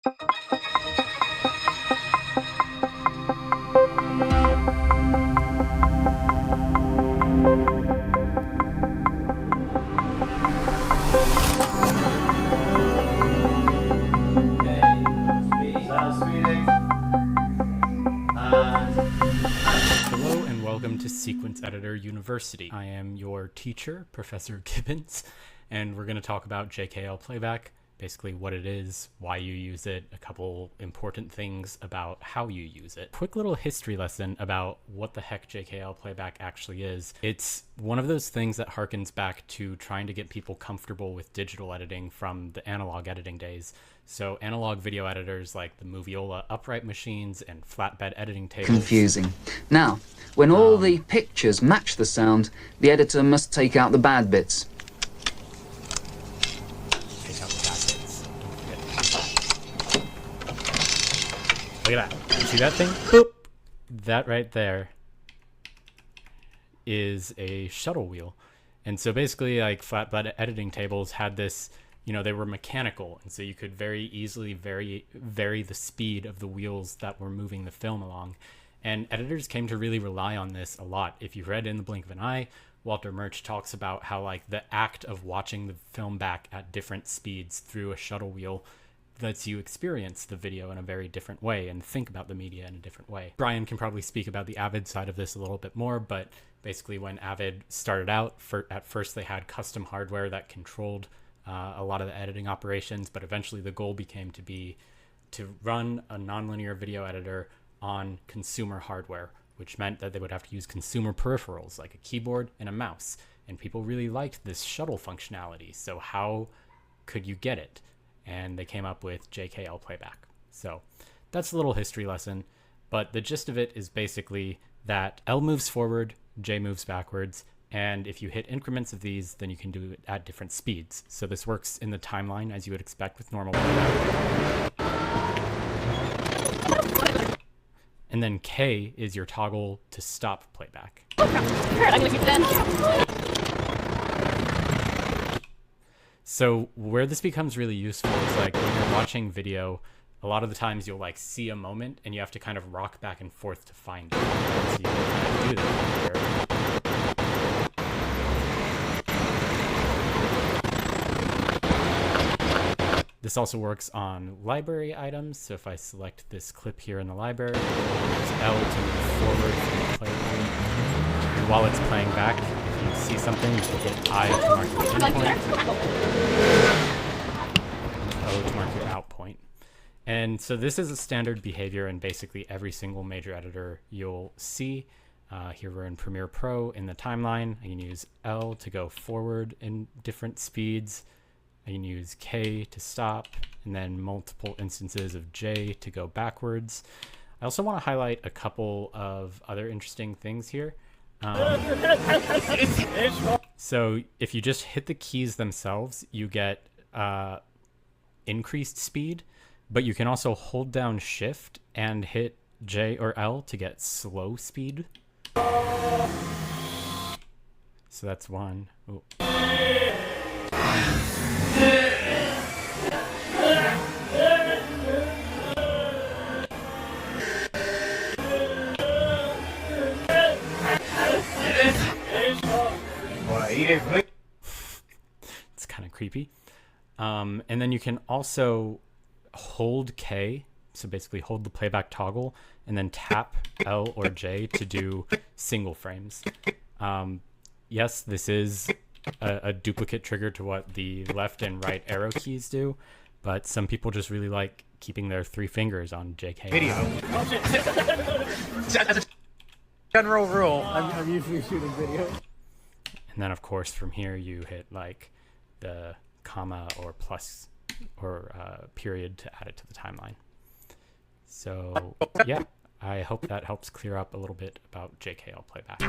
Hello and welcome to Sequence Editor University. I am your teacher, Professor Gibbons, and we're going to talk about JKL Playback, basically what it is, why you use it, a couple important things about how you use it. Quick little history lesson about what the heck JKL Playback actually is. It's one of those things that harkens back to trying to get people comfortable with digital editing from the analog editing days. So analog video editors like the Moviola upright machines and flatbed editing tables. Confusing. Now, when all the pictures match the sound, the editor must take out the bad bits. Take out the bad bits. Don't forget. Look at that. See that thing? Boop. That right there is a shuttle wheel. And so basically, like, flatbed editing tables had this, you know, they were mechanical, and so you could very easily vary the speed of the wheels that were moving the film along. And editors came to really rely on this a lot. If you read In the Blink of an Eye, Walter Murch talks about how, like, the act of watching the film back at different speeds through a shuttle wheel lets you experience the video in a very different way and think about the media in a different way. Brian can probably speak about the Avid side of this a little bit more, but basically when Avid started out, at first they had custom hardware that controlled a lot of the editing operations, but eventually the goal became to run a nonlinear video editor on consumer hardware, which meant that they would have to use consumer peripherals like a keyboard and a mouse. And people really liked this shuttle functionality. So how could you get it? And they came up with JKL Playback. So that's a little history lesson, but the gist of it is basically that L moves forward, J moves backwards, and if you hit increments of these, then you can do it at different speeds. So this works in the timeline as you would expect with normal playback. And then K is your toggle to stop playback. So where this becomes really useful is, like, when you're watching video, a lot of the times you'll, like, see a moment and you have to kind of rock back and forth to find it. So you can kind of do that here. This also works on library items. So if I select this clip here in the library, use L to move forward from the play point. And while it's playing back, if you see something, you can hit I to mark the in point, O to mark your out point. And so this is a standard behavior in basically every single major editor you'll see. Here we're in Premiere Pro in the timeline. I can use L to go forward in different speeds. I can use K to stop, and then multiple instances of J to go backwards. I also want to highlight a couple of other interesting things here. So if you just hit the keys themselves, you get increased speed, but you can also hold down Shift and hit J or L to get slow speed. So that's one. Ooh. It's kind of creepy. And then you can also hold K, so basically hold the playback toggle, and then tap L or J to do single frames. Yes, this is a duplicate trigger to what the left and right arrow keys do, but some people just really like keeping their three fingers on JK. Video. As a general rule, I'm usually shooting video. And then, of course, from here you hit like the comma or plus or period to add it to the timeline. So yeah, I hope that helps clear up a little bit about JKL Playback.